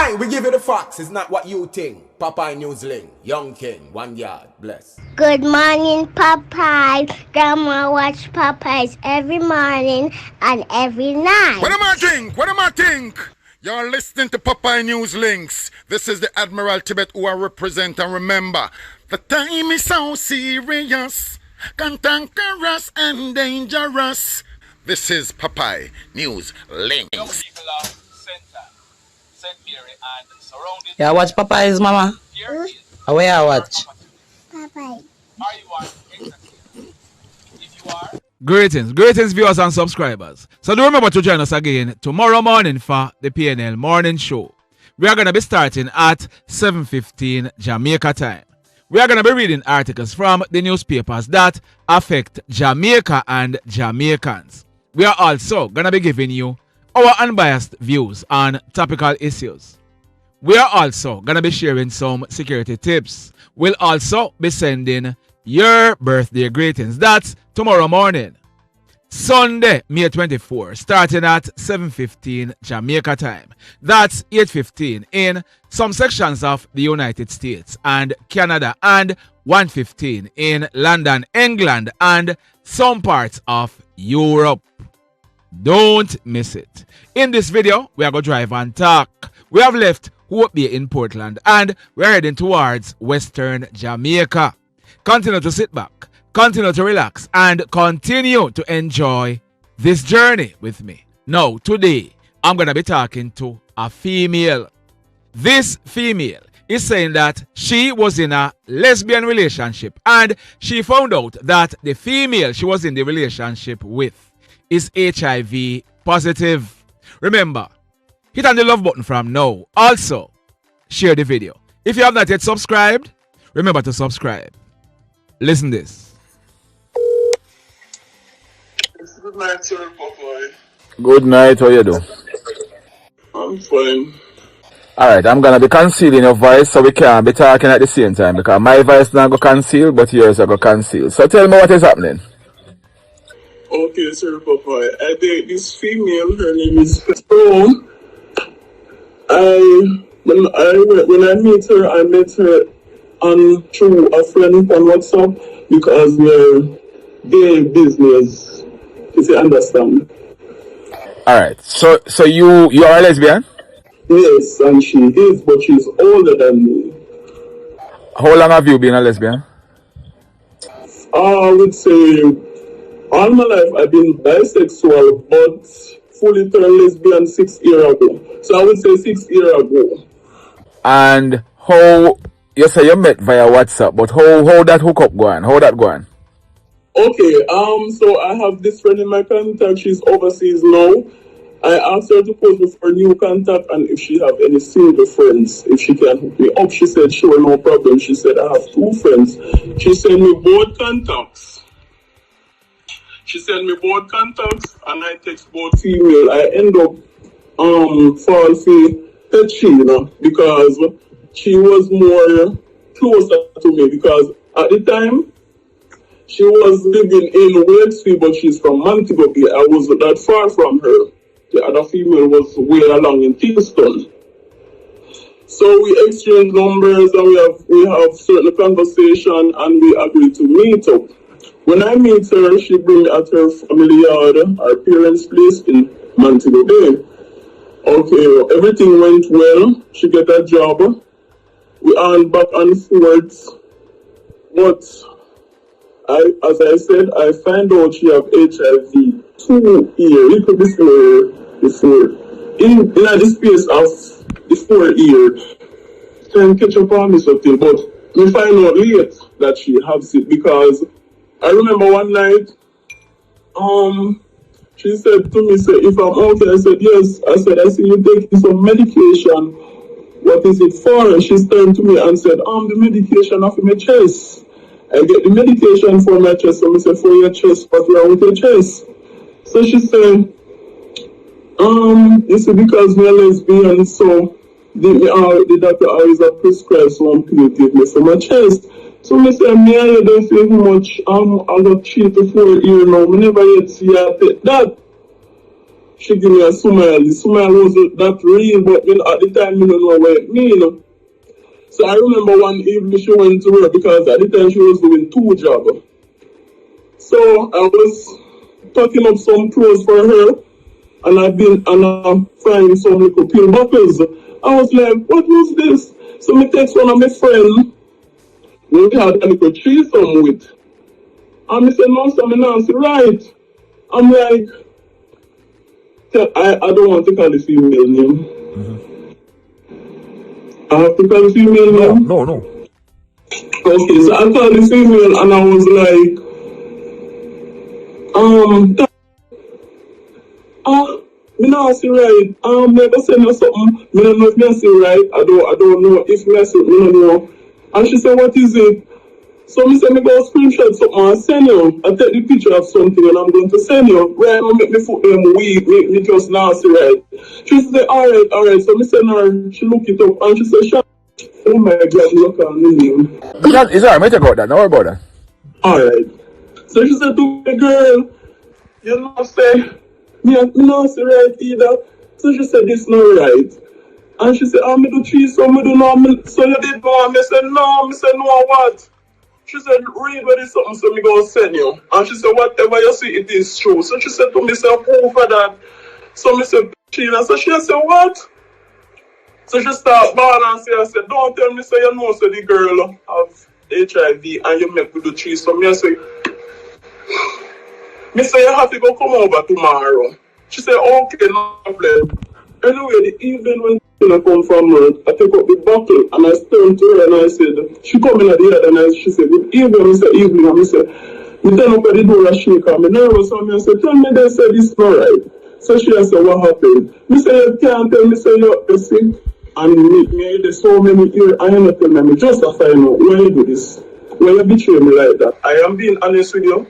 Aye, we give you the facts. It's not what you think. Popeye Newsling, Young King, 1 yard, bless. Good morning, Popeye. Grandma watch Popeyes every morning and every night. What am I think? What am I think? You're listening to Popeye News Links. This is the Admiral Tibet who I represent, and remember, the time is so serious, cantankerous and dangerous. This is Popeye News Links. Yeah, watch Popeyes, mama. Where I watch? Popeye. Greetings viewers and subscribers. So do remember to join us again tomorrow morning for the PNL Morning Show. We are going to be starting at 7:15 Jamaica time. We are going to be reading articles from the newspapers that affect Jamaica and Jamaicans. We are also going to be giving you our unbiased views on topical issues. We are also going to be sharing some security tips. We'll also be sending your birthday greetings. That's tomorrow morning, Sunday, May 24, starting at 7:15 Jamaica time. That's 8:15 in some sections of the United States and Canada, and 1:15 in London, England, and some parts of Europe. Don't miss it. In this video, we are going to drive and talk. We have left Hope Bay in Portland and we're heading towards Western Jamaica. Continue to sit back, continue to relax, and continue to enjoy this journey with me. Now, today, I'm going to be talking to a female. This female is saying that she was in a lesbian relationship and she found out that the female she was in the relationship with is HIV positive. Remember, hit on the love button from now. Also, share the video. If you have not yet subscribed, remember to subscribe. Listen this. Good night, sir, Popeye. Good night, how you do? I'm fine. Alright, I'm gonna be concealing your voice so we can't be talking at the same time because my voice not go conceal, but yours are go conceal. So tell me what is happening. Okay, sir, Popeye. I date this female, her name is Stone. When I met her on through a friend on WhatsApp because we're gay business, if you understand. Alright, so you are a lesbian? Yes, and she is, but she's older than me. How long have you been a lesbian? I would say all my life I've been bisexual, but fully turned lesbian 6 years ago. So I would say 6 years ago. And how you say you met via WhatsApp, but how that hookup going? How that going? Okay, so I have this friend in my contact, she's overseas now. I asked her to post me for a new contact and if she have any single friends, if she can hook me up. She said, sure, no problem. She said, I have 2 friends. She sent me both contacts. And I text both female. I end up falling for she, you know, because she was more closer to me because at the time she was living in Wales, but she's from Montego Bay. I was not that far from her. The other female was way along in Kingston. So we exchange numbers and we have certain conversation and we agree to meet up. When I meet her, she bring me at her family yard, her parents' place in Montego Bay. Okay, everything went well. She get a job. We earn back and forth. But as I said, I find out she have HIV 2 years, little before. In the space of the 4 years, can catch up on me something, but we find out late that she has it because I remember one night, she said to me, if I'm okay, I said, yes. I said, I see you taking some medication. What is it for? And she turned to me and said, the medication of my chest. I get the medication for my chest. So I said, for your chest, what's wrong with your chest? So she said, you see, because we're lesbian, so the doctor always prescribed some pill to give me for my chest. So I said, I don't feel how much I got 3 to 4 years now. I never yet see her take that. she gave me a smile. The smile wasn't that real, but at the time, I don't know what it mean. So I remember one evening she went to work because at the time she was doing 2 jobs. So I was packing up some clothes for her, and I'm frying some little pill bottles. I was like, what was this? So I text one of my friends, we had a little threesome with. And I said, no, so I'm Nancy, right. I'm like, I don't want to call the female name. I have to call the female name? No. Okay, so I called the female and I was like, me not see right. Never send her something. Me don't know if me see right. I don't know if me see. Me don't know. And she said, what is it? So me say me go screenshot something and send you. I take the picture of something and I'm going to send you. Right now make me foot them weak. Me just now see right. She said, alright. So me send her. She look it up and she said, oh my God, look at me. It's alright, me take out that. Don't worry about that. Alright. So she said to me, girl, you know, say, me not see right either. So she said, this not right. And she said, me do cheese, so me do know. So you did know. And me said, no. Me said, no, what? She said, read what is something, so me go send you. And she said, whatever you see, it is true. So she said to me, say, proof for that. So me said, Sheena. So she said, what? So she started bawling and I said, don't tell me, say, you know, so the girl have HIV and you make me do cheese. So me say, you have to go come over tomorrow. She said, okay, no problem. Anyway, the evening when I come from work, I take up the bottle and I turned to her and I said, she come in at the other and she said, good evening, Mr. Evening. And I said, me turn up at the door and shake her. Me nervous and I said, tell me they said this not right. So she said, what happened? Me say, you can't tell me, say you're sick. And me there's so many here, I am not telling me, just to find out why you do this. Why you betray me like that? I am being honest with you.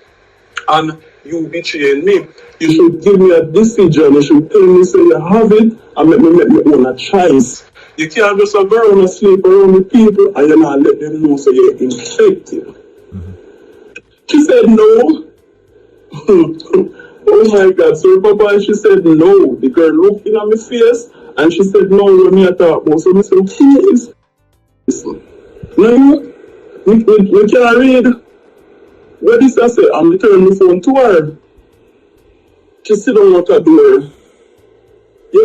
And you betraying me. You should give me a decision. You should tell me, say you have it, and make me own a choice. You can't just go around and sleep around with people and you not let them know so you're infected. She said no. Oh my God. So Papa, she said no. The girl looked in at my face and she said no when me talk about. So I said, who is this? No, we can't read. What this I say? I'm returning the phone to her. She sit down at the door.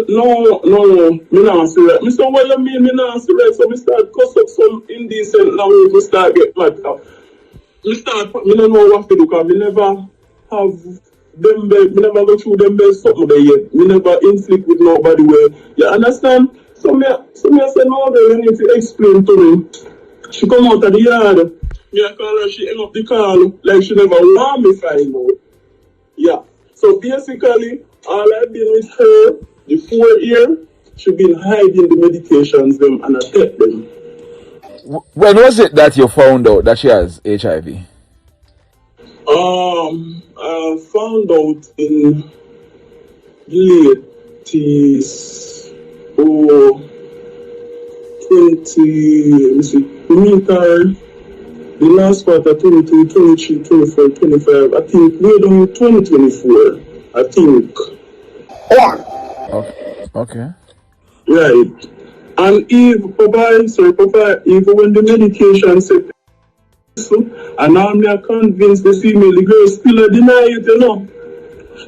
No, me not see right. Me say, what you mean me not see right? So me start cuss up some indecent language, me start get mad. Me don't know what to do because me never have them me never go through them something there yet. Me never inflict with nobody where, you understand? So me say, no, you need to explain to me. She come out of the yard. Me I call her, she hang up the call like she never want me find out. Yeah. So basically, all I've been with her, the 4 years, she been hiding the medications them and I take them. When was it that you found out that she has HIV? I found out in late 20, the last part of 22, 23, 24, 25, I think we're done 2024, I think. Okay. Right. And Papa, even when the medication said and now I'm convinced the female, the girl still deny it, you know.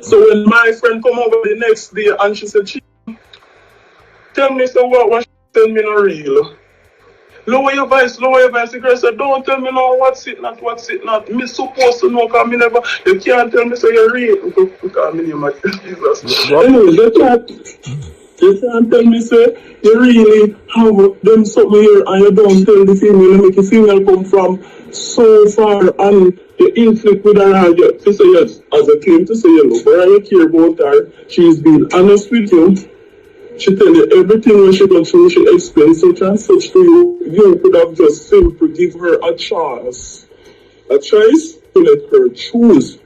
So when my friend come over the next day and she said, tell me so what she tell me not real. Lower your voice. The girl said, don't tell me no what's it not. Me supposed to know because me never, you can't tell me so you're real. Because me name of Jesus. Anyway, they can't tell me say you really have done something here and you don't tell the female, you make the female come from so far and you inflict with her and you say yes, as I came to say you love her and you care about her, she's been honest with you. She tell you everything when she goes through, she explains such and such to you. You could have just simply give her a choice to let her choose.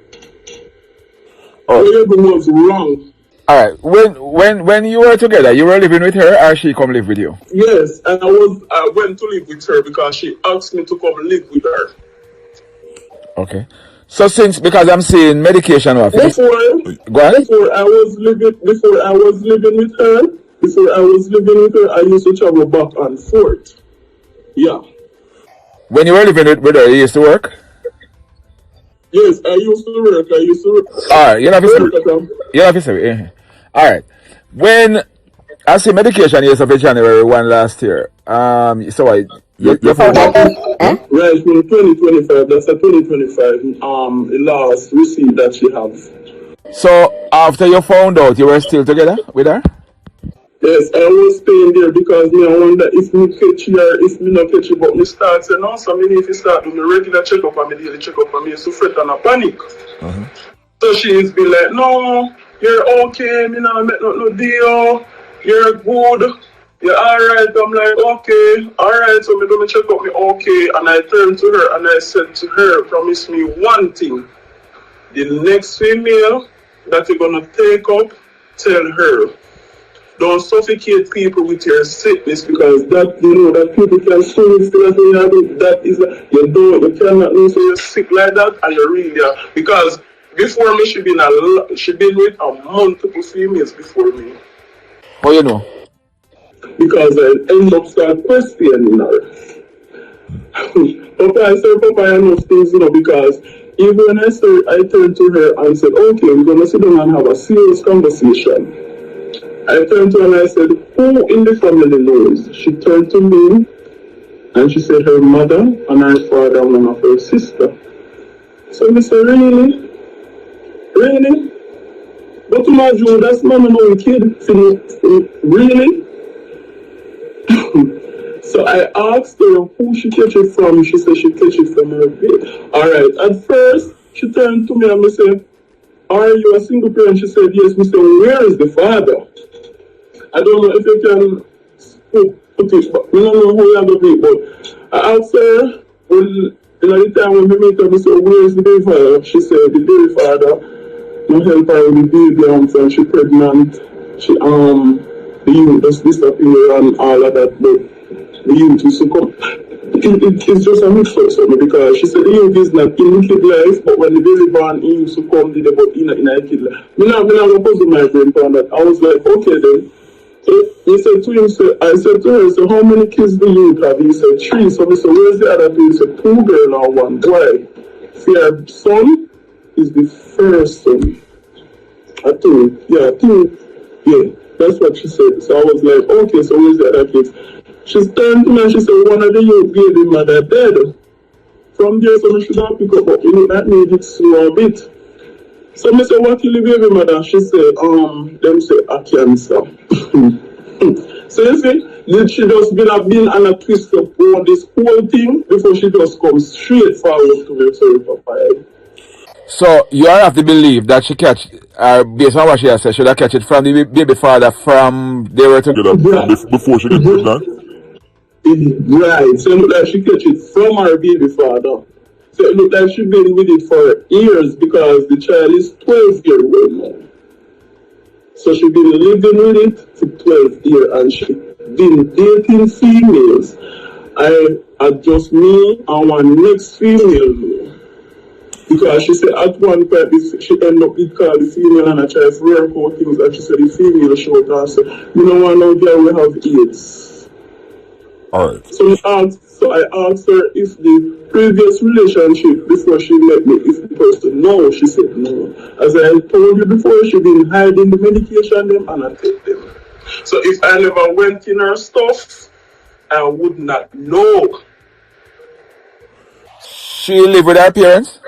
Whatever was wrong. Alright, when you were together, you were living with her or she come live with you? Yes, and I went to live with her because she asked me to come live with her. Okay. So since, because I'm seeing medication off. Go on. Before I was living with her, I used to travel back and forth. Yeah. When you were living with her, you used to work? Yes, I used to work. Alright, you have to say. Alright. When I see medication years of January 1 last year. So I you found out? Right, from 2025, that's a 2025 last receipt that she has. So after you found out, you were still together with her? Yes, I was staying there because me I wonder if me catch her, if me not catch her, but me start saying, no, so me if you start doing a regular checkup and me daily checkup and me so fret and a panic. So she's be like, no, you're okay, me not make no deal, you're good, you're alright. I'm like, okay, alright, so me do me check up, me okay. And I turned to her and I said to her, promise me one thing. The next female that you're gonna take up, tell her, don't suffocate people with your sickness, because that, you know, that people can still that is, you cannot know so you're sick like that, and you really are. Because before me, she been with a multiple females before me. How you know? Because I end up start questioning her. Papa, I said, Papa, I know things, you know, because even when I turned to her and said, okay, we're gonna sit down and have a serious conversation. I turned to her and I said, who in the family knows? She turned to me and she said her mother and her father and one of her sister. So I said, really? Really? But to my Joe, that's not no kid. Really? So I asked her who she catch it from. She said she catch it from her bed. Alright, at first, she turned to me and I said, are you a single parent? She said, yes. We said, where is the father? I don't know if you can put it, but we don't know who you have to be. But I asked her, when, the time when we meet her, we said, where is the baby father? She said, the baby father, no help her with the baby, and she pregnant. She, the youth just disappear and all of that, but the youth used to come. It's just a mix for me, because she said the youth is not in kid life, but when the baby born, he used to come, did about in a kid life. I'm not going to put my brain on that. I was like, okay then. So he said to him, I said to her, so how many kids do you have? He said 3. So I said, where's the other 2? He said 2 girls and 1 boy. Your son is the first son. I think, yeah, that's what she said. So I was like, okay, so where's the other kids? She turned to me and she said, one of the young baby mother dead. From there, so I should have picked up, but you know, that made it slow a bit. So I said, what kill the baby mother? She said, them say a cancer. So you see, did she just been on a twist up on this whole thing before she just comes straight forward to me, sorry, Papa. So you have to believe that she catch, based on what she has said, should have catch it from the baby father from they were together before she get pregnant? Right, so it looked like she catch it from her baby father. So it looked like she's been with it for years, because the child is 12 years old now. So she's been living with it for 12 years, and she's been dating females. I just me and one next female. Because she said at one point she ended up with called the female and I tried to work out things, and she said the female showed her and said, you know what, now girl, we have AIDS. Alright. So I asked her if the previous relationship before she met me, if the person no, she said no. As I told you before, she been hiding the medication them and I take them. So if I never went in her stuff, I would not know. She live with her parents?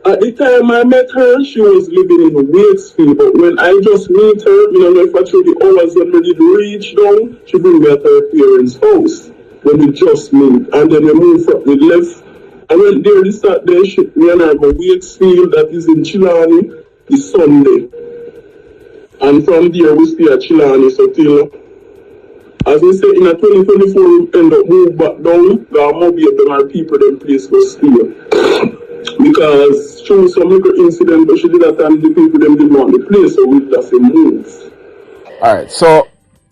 At the time I met her, she was living in Waitsfield, but when I just meet her, you know, if I through the hours when we did reach down, she bring me at her parents' house when we just meet, and then we moved from the left. I went there this Saturday, me and her go Waitsfield, that is in Chilani, the Sunday. And from there we stay at Chilani, so till, as we say, in a 2024 we end up move back down, because Mobile them our people, them place go stay. Because she was some little incident, but she did that time the people them didn't want the place, so we just move. Alright, so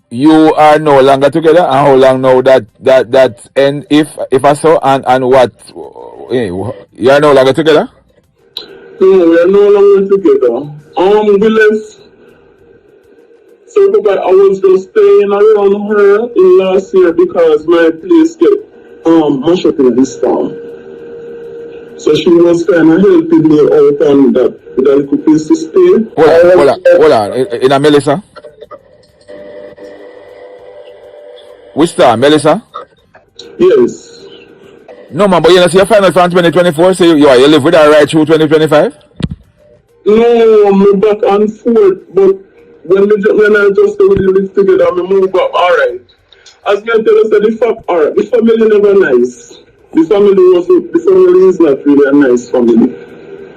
you are no longer together, and how long now that end, if I saw, and what, you are no longer together? No, we are no longer together. We left. So Papa, I was just staying around her in last year because my place get mashed up in this town. So she was kind of helping me out on that with a little place to stay. Hold on. In a Melissa? Which star, Melissa? Yes. No, man, but you know, see your final from 2024, so you live with her right through 2025? No, I'm back and forth, but when I just live together, I move back. Alright. As me tell us the fact, alright, the family never nice. The family is not really a nice family.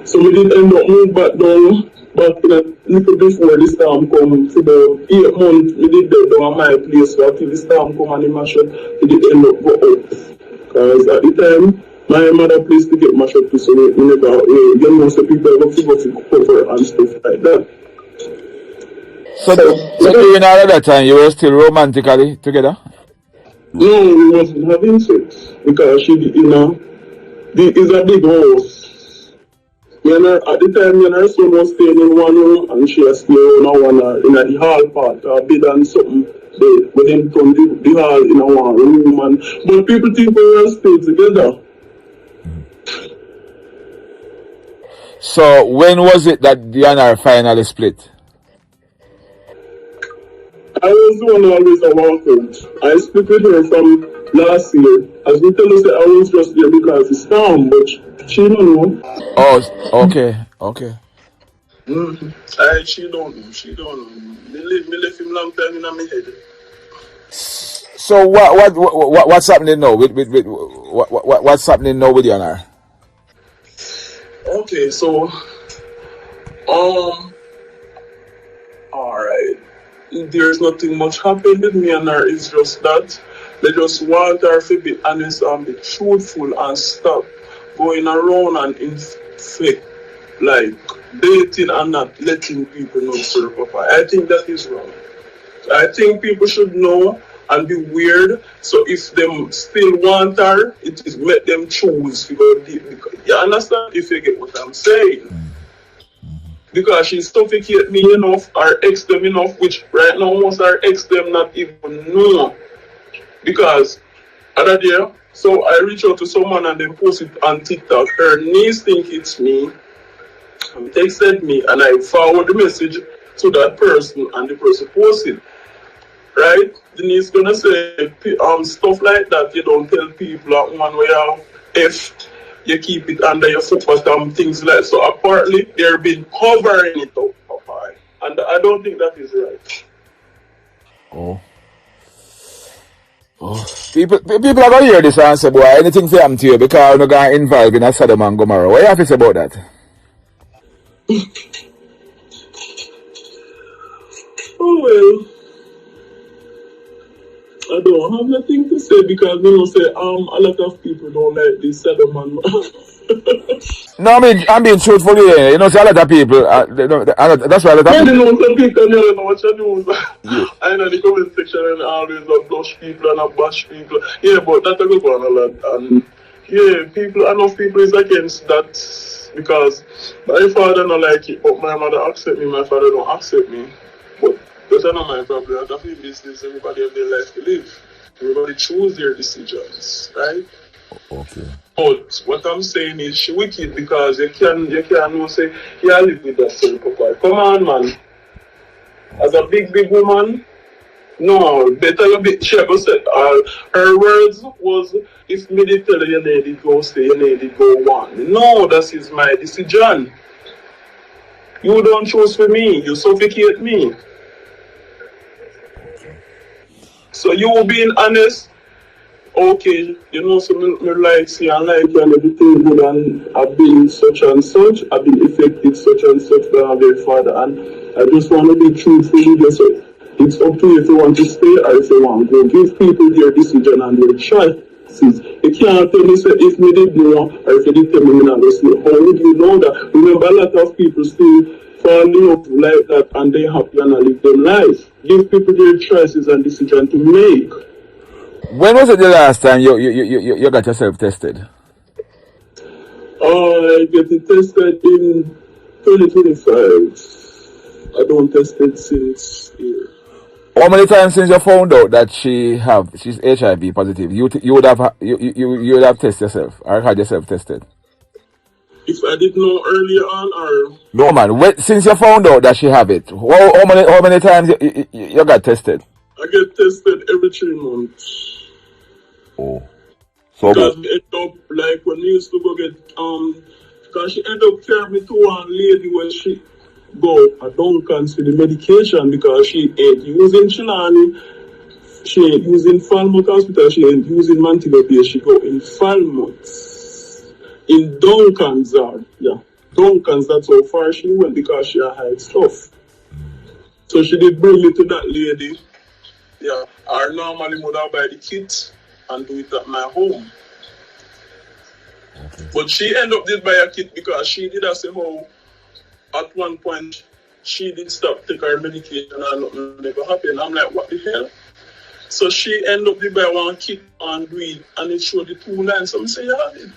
So we did end up move back down back in a little before the storm come for about 8 months. We did that down at my place, so until the storm come and the mash up, we did end up go up. Because at the time, my mother place to get mashed up to, so we never, you know, so people have to go to cover and stuff like that. So during all of that time, you were still romantically together? No, we wasn't having sex because she, you know, it's a big house. At the time, her son was staying in one room and she was staying in the hall part, a bed and something. But then come the hall in a one room. But people think we were still together. So when was it that you and her finally split? I was the one who always a walk out. I split with her from last year. As we tell us that I was just there because it's storm, but she don't know. Oh, okay. She don't know. Me left him long time in my head. So what's happening now what's happening now with you and her? Okay, so alright. There's nothing much happened with me and her. It's just that they just want her to be honest and be truthful and stop going around and infect, like dating and not letting people know, Sir Papa. I think that is wrong. I think people should know and be weird. So if them still want her, it is make them choose to go deep. Because, you understand if you get what I'm saying? Because she suffocate me enough or ex them enough, which right now most are ex them not even know. Because other day, so I reach out to someone and they post it on TikTok. Her niece think it's me, and texted me, and I forward the message to that person, and the person posted. Right? The niece gonna say stuff like that. You don't tell people that one way if you keep it under your foot for things like so. Apparently, they've been covering it up, Papa, and I don't think that is right. People are gonna hear this and say, boy, anything for happen to you because you're gonna involve in a Sodom and Gomorrah. What you have to say about that? Oh well, I don't have nothing to say because you know say a lot of people don't like this Sodom and No, I mean, I'm being truthful here. You know, see a lot of people, that's why a lot of people... know some people don't know what you do. I know the comment section and always blush people and bash people. Yeah, but that will go on a lot. And yeah, enough people is against that because my father don't like it, but my mother accept me, my father don't accept me. But that's not my problem. I feel business, everybody have their life to live. Everybody choose their decisions, right? Okay. But what I'm saying is she wicked because you can no say you live with that self Papa. Come on, man. As a big woman, no, better you be she go say her words was if me did tell you need to go stay, you need to go one. No, that is my decision. You don't choose for me, you suffocate me. So you being honest. Okay, you know, so me like see and like you and everything good and I've been such and such, I've been affected such and such by my father and I just want to be truthful with you. So it's up to you if you want to stay or if you want to give people their decision and their choices. You can't tell me say if me did know or if you did tell me not to stay. How would you know that? Remember a lot of people still fall in love like that and they happy and live their life. Give people their choices and decision to make. When was it the last time you got yourself tested? I get it tested in 2025. I don't test it since here. How many times since you found out that she's HIV positive? You would have tested yourself or had yourself tested? If I did know earlier on, or No man. Since you found out that she have it, how many times you got tested? I get tested every 3 months. Oh, so because we end up like when we used to go get because she ended up carrying me to one lady when she go at Duncan's for the medication because she ain't using Chilani, she ain't using Falmouth Hospital, she ain't using Montego Bay, she go in Falmouth. In Duncan's, Duncan's, that's how far she went because she had stuff. So she did bring me to that lady. Yeah, I normally would have buy the kit and do it at my home. Okay. But she ended up did buy a kit because she did say how at one point she did stop take her medication and nothing never happened. I'm like, what the hell? So she ended up did buy one kit and do it and it showed the 2 lines. So I say, you have it.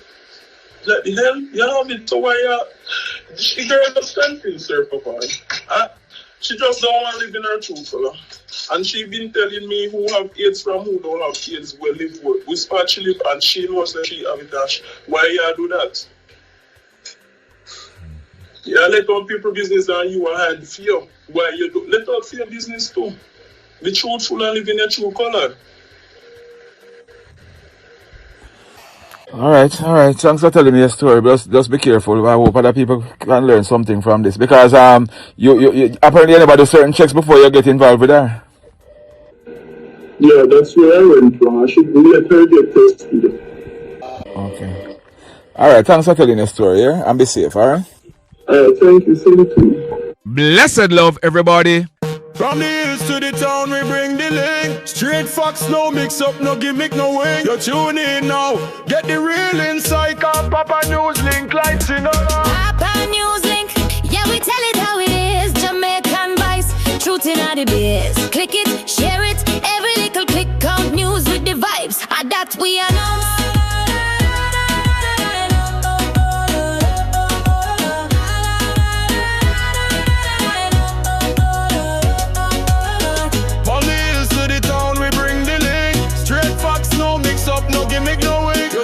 Like the hell? You have it, so why she girl just confused, sir, Papa. She just don't want to live in her truth, fella. And she been telling me who have AIDS from who don't have AIDS will live with spot she live and she knows that she have it. Why you do that? Yeah, let out people business and you hide fear. Why you do? Let out fear business too. Be truthful and live in your true color. All right. Thanks for telling me your story. Just be careful. I hope other people can learn something from this because you apparently anybody do certain checks before you get involved with her. Yeah, that's where I went from. I should let her get tested. Okay. All right. Thanks for telling your story. Yeah, and be safe. All right. Thank you. Same to you. Blessed love, everybody. From the hills to the town, we bring the link. Straight facts, no mix up, no gimmick, no wing. You tune in now, get the real insight. Cause Papa News Link lights in up. Papa News Link, yeah, we tell it how it is. Jamaican vice, truth in the biz. Click it, share it, every little click count news with the vibes. And that we announce.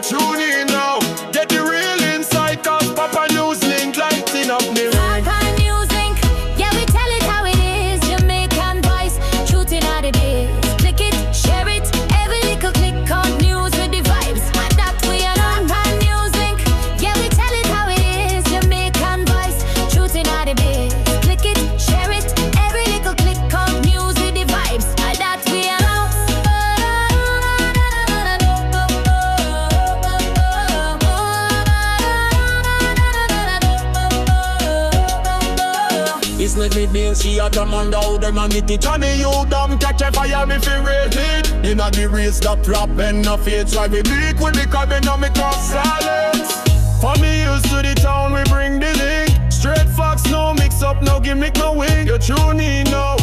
Tune in now, get the real insight. Cause Papa News Link lighting up the ring. Papa News Link, yeah, we tell it how it is. Jamaican voice, truth in the biz. Click it, share it, every little click on news with the vibes. And that we are on. Papa News Link, yeah, we tell it how it is. Jamaican voice, truth in the biz. Click it, share it, every little click on news with the vibes. And that we are on. It's not me being she a command out them and it Johnny you damn catch a fire me fi rate it. Inna the race that rap and no faith. Why we bleak with the cabin on me cross silence. From the hills to the town we bring the link. Straight facts, no mix up, no gimmick, no wing. You tune in now,